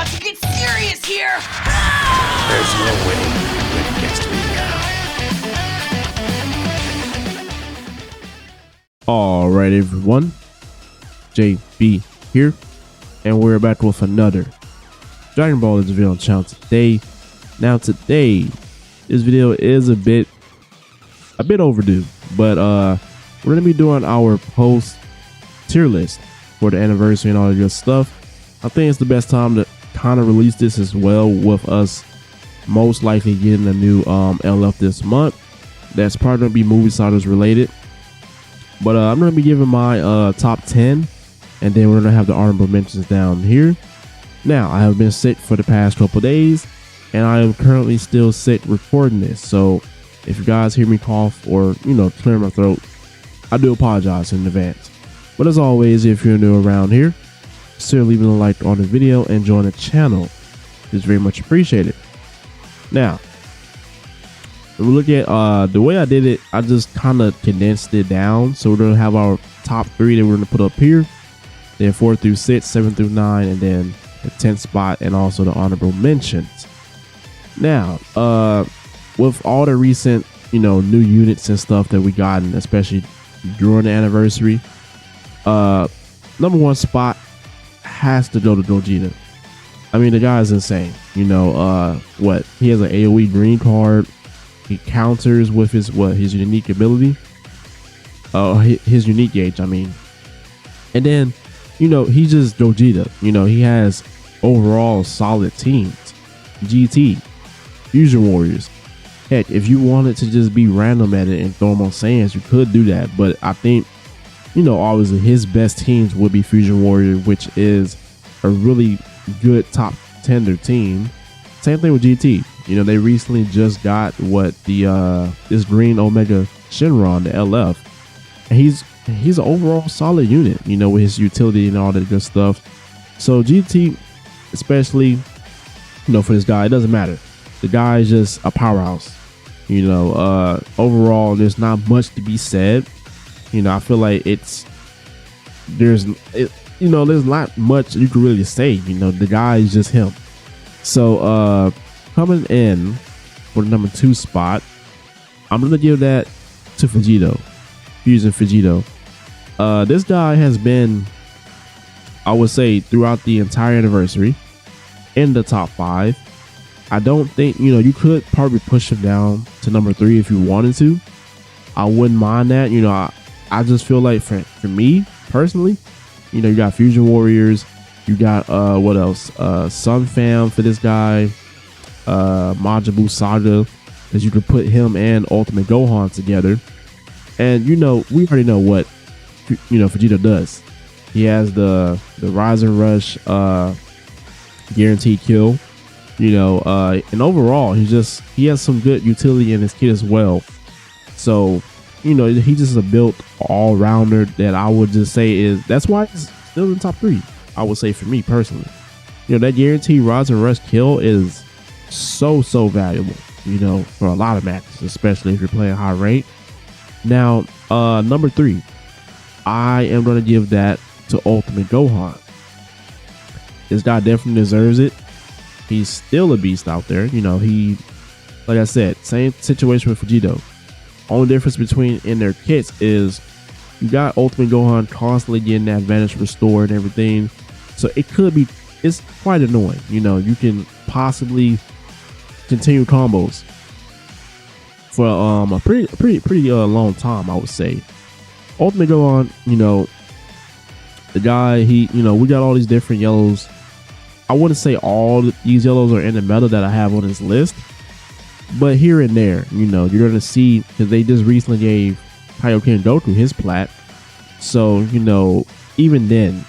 about to get serious here! There's no winning when it gets to me now. Alright everyone, JB here, and we're back with another Dragon Ball Z video channel today. Now today, this video is a bit overdue, but we're gonna be doing our post tier list for the anniversary and all that good stuff. I think it's the best time to kind of release this as well, with us most likely getting a new LF this month. That's probably gonna be movie starters related. But I'm going to be giving my top 10, and then we're going to have the honorable mentions down here. Now, I have been sick for the past couple days, and I am currently still sick recording this. So if you guys hear me cough or, clear my throat, I do apologize in advance. But as always, if you're new around here, consider leaving a like on the video and join the channel. It's very much appreciated. Now, we look at the way I did it, I just kind of condensed it down. So we're going to have our top 3 that we're going to put up here, then 4 through 6, 7 through 9, and then the 10th spot, and also the honorable mentions. Now, with all the recent, new units and stuff that we got, and especially during the anniversary, number 1 spot has to go to Gogeta. I mean, the guy is insane. He has an AoE green card. He counters with his unique ability, his unique gauge, I mean. And then, he's just Gogeta. He has overall solid teams. GT, Fusion Warriors. Heck, if you wanted to just be random at it and throw them on Saiyans, you could do that. But I think, obviously his best teams would be Fusion Warrior, which is a really good top tender team. Same thing with GT. They recently just got this green Omega Shenron, the LF, and he's an overall solid unit, with his utility and all that good stuff. So GT, especially, for this guy, it doesn't matter. The guy is just a powerhouse. Overall, there's not much to be said. I feel like there's not much you can really say. The guy is just him. So coming in for the number 2 spot, I'm gonna give that to Vegito, Fusion Vegito. This guy has been, I would say, throughout the entire anniversary in the top 5. I don't think, you could probably push him down to number 3 if you wanted to. I wouldn't mind that. I just feel like for me personally, you got Fusion Warriors, you got what else? Sun Fam for this guy, Majin Saga, because you could put him and Ultimate Gohan together. And we already know what Vegeta does. He has the Rise and Rush guaranteed kill. And overall he has some good utility in his kit as well. So he just is a built all-rounder that I would just say that's why he's still in the top 3. I would say for me personally, that guaranteed Rise and Rush kill is so valuable, for a lot of matches, especially if you're playing high rank. Now, number 3, I am going to give that to Ultimate Gohan. This guy definitely deserves it. He's still a beast out there. He, like I said, same situation with Vegito. Only difference between in their kits is you got Ultimate Gohan constantly getting that Vanish Restore and everything. So it's quite annoying. You can possibly continue combos for a pretty long time, I would say. Ultimate Gohan, the guy, we got all these different yellows. I wouldn't say all these yellows are in the meta that I have on this list, but here and there, you're gonna see, because they just recently gave Kaioken Goku his plat. So even then,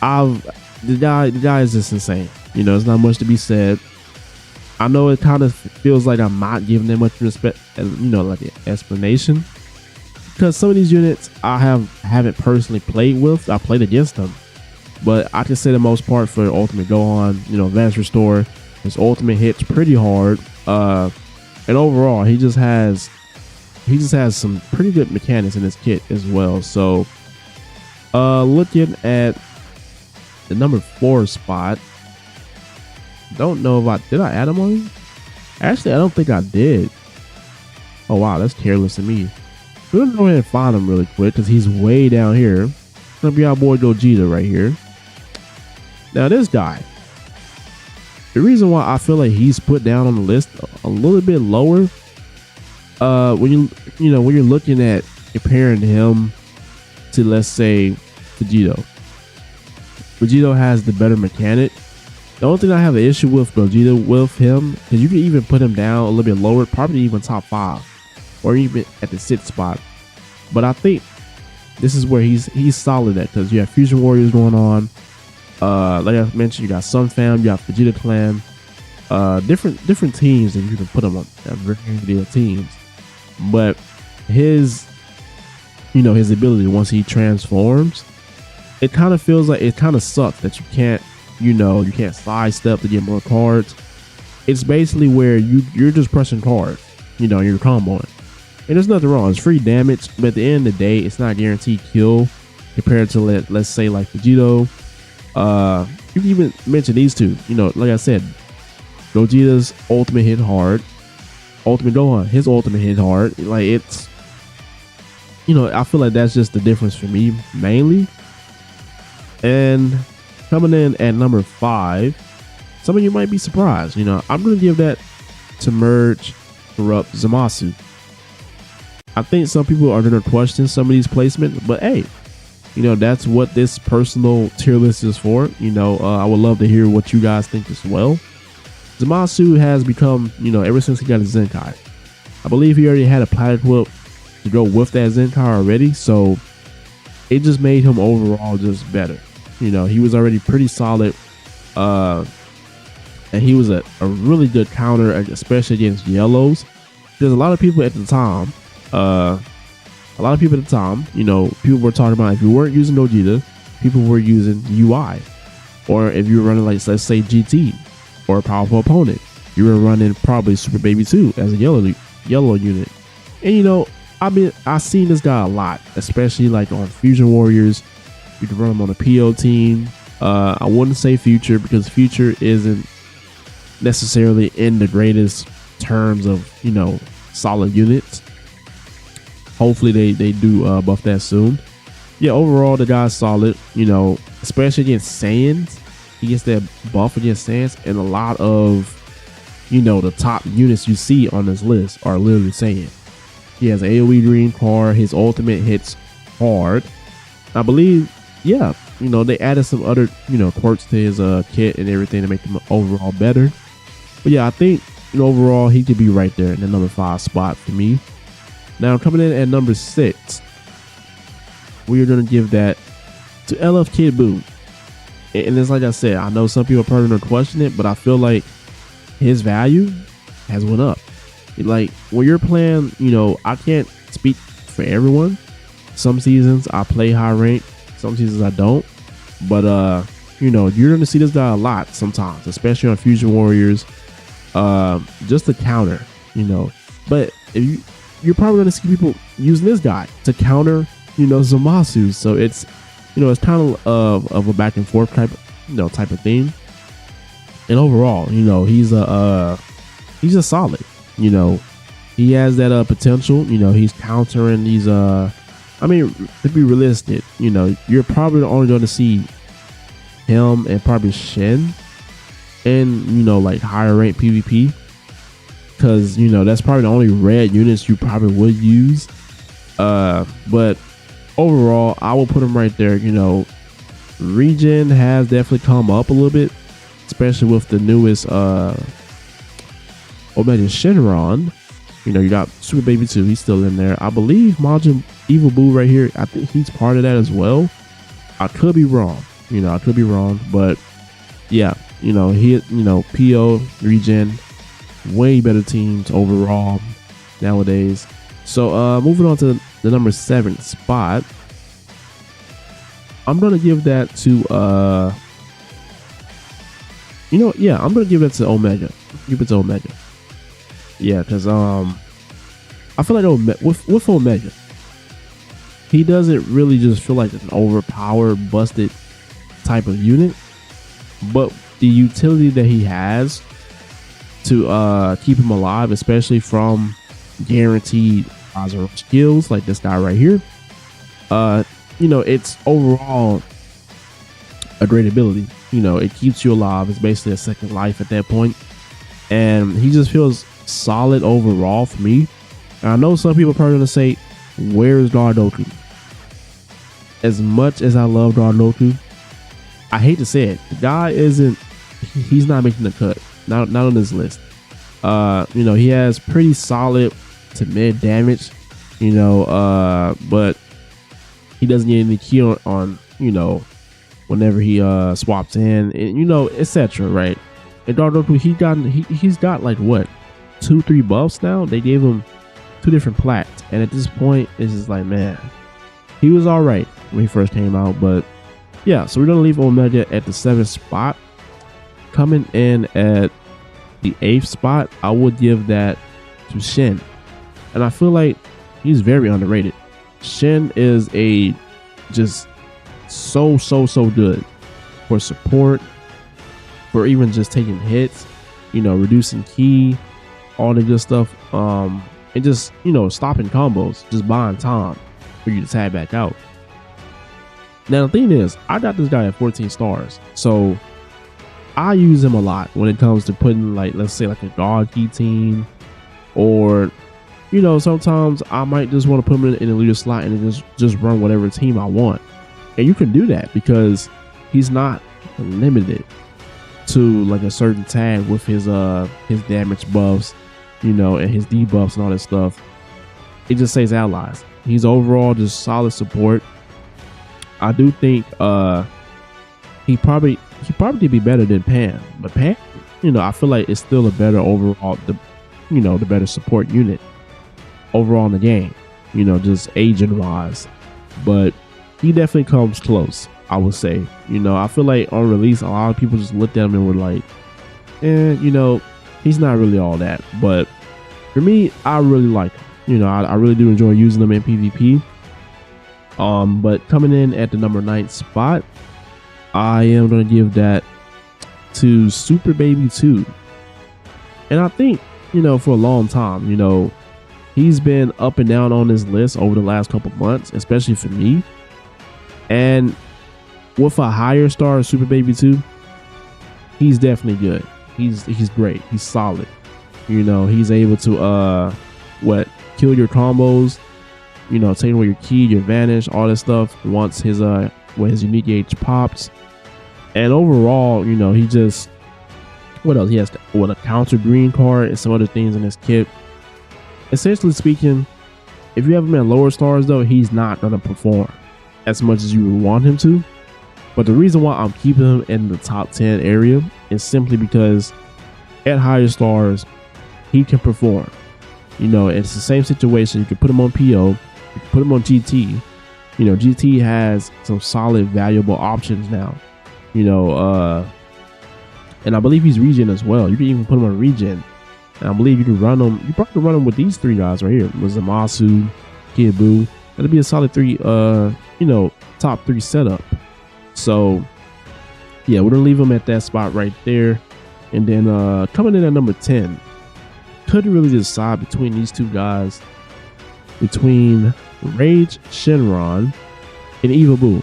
the guy is just insane. There's not much to be said. I know it kind of feels like I'm not giving them much respect, like an explanation, because some of these units I haven't personally played with. I played against them, but I can say the most part for Ultimate Gohan, Vanish Restore, his ultimate hits pretty hard, and overall he just has some pretty good mechanics in his kit as well. So looking at the number 4 spot, Don't know if did I add him on here? Actually, I don't think I did. Oh wow, that's careless of me. We're gonna go ahead and find him really quick because he's way down here. It's gonna be our boy Gogeta right here. Now this guy, the reason why I feel like he's put down on the list a little bit lower, when when you're looking at comparing him to, let's say, Vegito. Vegito has the better mechanic. The only thing I have an issue with Gogeta with him, because you can even put him down a little bit lower, probably even top 5, or even at the 6th spot. But I think this is where he's solid at, because you have Fusion Warriors going on. Like I mentioned, you got Sun Fam, you got Vegeta Clan, different teams that you can put him on, variety of teams. But his ability once he transforms, it kind of feels like it kind of sucks that you can't sidestep to get more cards. It's basically where you're just pressing cards, you're comboing. And there's nothing wrong. It's free damage, but at the end of the day, it's not guaranteed kill compared to let's say like Vegito. You can even mention these two. Like I said, Gogeta's ultimate hit hard. Ultimate Gohan, his ultimate hit hard. Like it's, I feel like that's just the difference for me mainly. And coming in at number 5, some of you might be surprised. I'm gonna give that to Merge Corrupt Zamasu. I think some people are gonna question some of these placements, but hey, that's what this personal tier list is for. I would love to hear what you guys think as well. Zamasu has become, ever since he got his Zenkai, I believe he already had a Planet Whip to go with that Zenkai already, so it just made him overall just better. He was already pretty solid, and he was a really good counter, especially against yellows. There's a lot of people at the time, people were talking about if you weren't using Gogeta, people were using UI, or if you were running like, let's say, GT or a powerful opponent, you were running probably Super Baby 2 as a yellow unit. And I've seen this guy a lot, especially like on Fusion Warriors. You can run him on a PO team. I wouldn't say Future because Future isn't necessarily in the greatest terms of solid units. Hopefully they do buff that soon. Yeah, overall the guy's solid. Especially against Saiyans, he gets that buff against Saiyans, and a lot of the top units you see on this list are literally Saiyan. He has an AoE Dream card. His ultimate hits hard. I believe, yeah, they added some other, quirks to his kit and everything to make him overall better. But yeah, I think overall he could be right there in the number 5 spot for me. Now coming in at number 6, we are going to give that to LF Kid Buu. And it's like I said, I know some people are probably going to question it, but I feel like his value has went up. Like when you're playing, I can't speak for everyone. Some seasons I play high rank, some seasons I don't. But you're gonna see this guy a lot sometimes, especially on Fusion Warriors. Just to counter, But if you're probably gonna see people using this guy to counter, Zamasu. So it's it's kind of a back and forth type of thing. And overall, he's just solid. He has that potential. He's countering these. To be realistic, you're probably only going to see him and probably Shen in like higher rank PvP, because that's probably the only red units you probably would use. But overall, I will put him right there. Regen has definitely come up a little bit, especially with the newest Omega Shenron. You got Super Baby 2, he's still in there. I believe Majin Evil Buu right here, I think he's part of that as well. I could be wrong, but yeah, PO, Regen, way better teams overall nowadays. So moving on to the number 7 spot, I'm gonna give that to I'm gonna give that to Omega. Give it to Omega. Yeah, because I feel like with Omega, he doesn't really just feel like an overpowered, busted type of unit. But the utility that he has to keep him alive, especially from guaranteed positive skills like this guy right here. It's overall a great ability. It keeps you alive. It's basically a second life at that point. And he just feels solid overall for me. And I know some people are probably going to say, where's Dardoku? As much as I love Dardoku, I hate to say it, the guy he's not making the cut. Not on this list. He has pretty solid to mid damage, but he doesn't get any key on whenever he swaps in, and etc. Right? And Dardoku, he's got like what 2-3 buffs now. They gave him 2 different plats, and at this point, it's just like, man, he was all right when he first came out, but yeah. So we're gonna leave Omega at the 7th spot. Coming in at the 8th spot, I would give that to Shin, and I feel like he's very underrated. Shin is just so good for support, for even just taking hits, reducing key, all the good stuff, and just stopping combos, just buying time for you to tag back out. Now the thing is, I got this guy at 14 stars, so I use him a lot when it comes to putting, like, let's say like a guard key team, or sometimes I might just want to put him in the leader slot and just run whatever team I want. And you can do that because he's not limited to like a certain tag with his damage buffs, and his debuffs and all that stuff. It just says allies. He's overall just solid support. I do think he probably could be better than Pan, but Pan, I feel like it's still a better overall, the better support unit overall in the game, just agent wise. But he definitely comes close, I would say. I feel like on release, a lot of people just looked at him and were like, he's not really all that. But for me, I really like him. I really do enjoy using him in PvP. But coming in at the number 9th spot, I am going to give that to Super Baby 2. And I think, for a long time, he's been up and down on this list over the last couple months, especially for me. And with a higher star, Super Baby 2, he's definitely good. He's great. He's solid. He's able to kill your combos, take away your key, your vanish, all this stuff once his unique gauge pops. And overall, he just, what else? He has a counter green card and some other things in his kit. Essentially speaking, if you have him at lower stars though, he's not gonna perform as much as you would want him to. But the reason why I'm keeping him in the top 10 area is simply because at higher stars, he can perform. It's the same situation. You can put him on PO, you can put him on GT. GT has some solid, valuable options now. And I believe he's regen as well. You can even put him on regen. And I believe you can run him. You probably run him with these 3 guys right here: Zamasu, Kid Buu. That'll be a solid 3, top 3 setup. So yeah, we're gonna leave him at that spot right there. And then coming in at number 10, couldn't really decide between these 2 guys, between Rage Shenron and Eva Buu.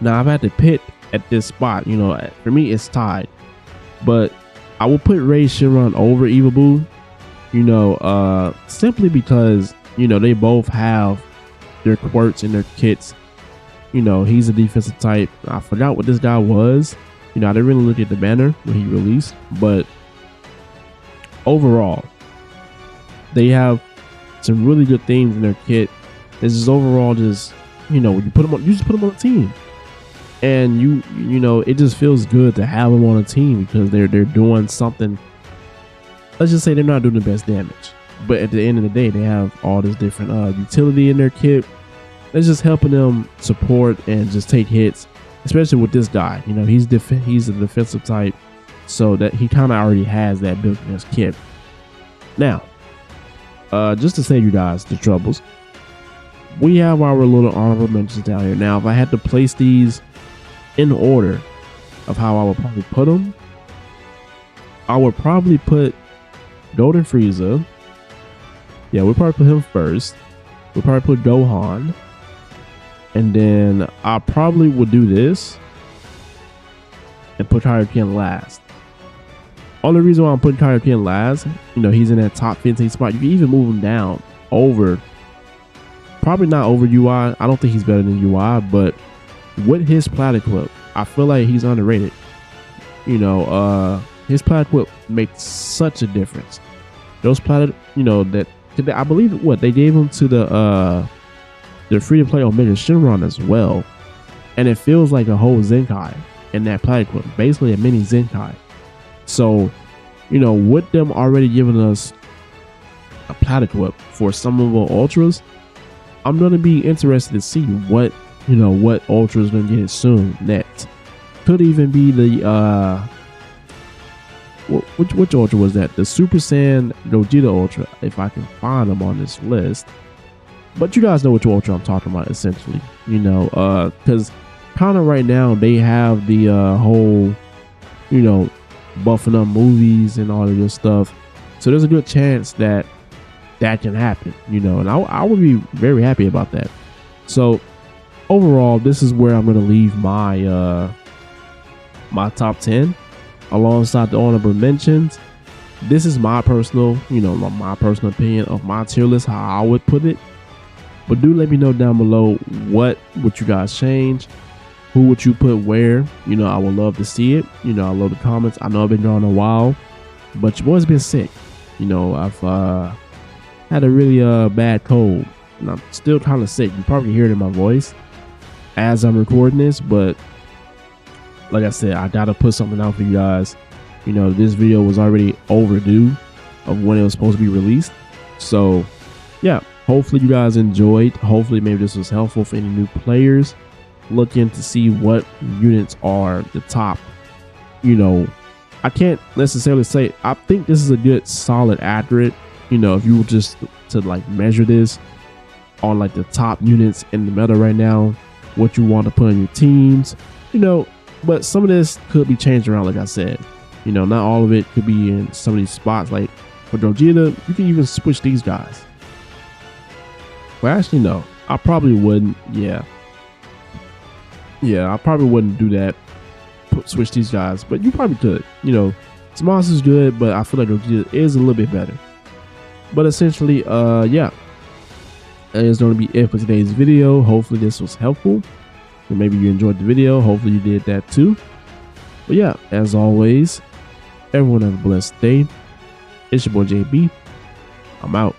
Now I've had to pit at this spot. For me it's tied, but I will put Rage Shenron over Eva Buu. Simply because they both have their quirks and their kits. He's a defensive type. I forgot what this guy was. I didn't really look at the banner when he released, but overall, they have some really good things in their kit. This is overall just, when you put them on, you just put them on a team, and it just feels good to have them on a team because they're doing something. Let's just say they're not doing the best damage, but at the end of the day, they have all this different utility in their kit. It's just helping them support and just take hits, especially with this guy. He's a defensive type, so that he kind of already has that built in his kit. Now, just to save you guys the troubles, we have our little honorable mentions down here. Now, if I had to place these in order, of how I would probably put them, I would probably put Golden Frieza. Yeah, we'll probably put him first. We'll probably put Gohan. And then I probably would do this and put Kaioken last. Only reason why I'm putting Kaioken last, he's in that top 15 spot. You can even move him down over, probably not over UI. I don't think he's better than UI, but with his Platypus, I feel like he's underrated. His Platypus makes such a difference. Those Platypus, that I believe what they gave him to the free to play Omega Shenron as well, and it feels like a whole Zenkai in that Platypus, basically a mini Zenkai. So, with them already giving us a Platypus for some of our ultras, I'm gonna be interested to see what ultra is gonna get soon next. Could even be the which ultra was that? The Super Saiyan Gogeta Ultra, if I can find them on this list. But you guys know which ultra I'm talking about, essentially. Because kind of right now they have the whole, buffing up movies and all of this stuff. So there's a good chance that can happen, and I would be very happy about that. So overall, this is where I'm going to leave my my top 10 alongside the honorable mentions. This is my personal, my personal opinion of my tier list, how I would put it. But do let me know down below what would you guys change, who would you put where. I would love to see it. I love the comments. I know I've been gone a while, but your boy's been sick. I've had a really bad cold, and I'm still kind of sick. You probably can hear it in my voice as I'm recording this, but like I said, I gotta put something out for you guys. This video was already overdue of when it was supposed to be released. So yeah, hopefully you guys enjoyed. Hopefully maybe this was helpful for any new players looking to see what units are the top. I can't necessarily say, I think this is a good solid accurate, if you were just to like measure this on like the top units in the meta right now, what you want to put on your teams, but some of this could be changed around. Like I said, not all of it could be in some of these spots. Like for Gogeta, you can even switch these guys. Well, actually, no, I probably wouldn't. Yeah, I probably wouldn't do that. Switch these guys, but you probably could. Smosh is good, but I feel like Gogeta is a little bit better. But essentially, yeah, that is going to be it for today's video. Hopefully this was helpful, and maybe you enjoyed the video. Hopefully you did that too. But yeah, as always, everyone have a blessed day. It's your boy JB. I'm out.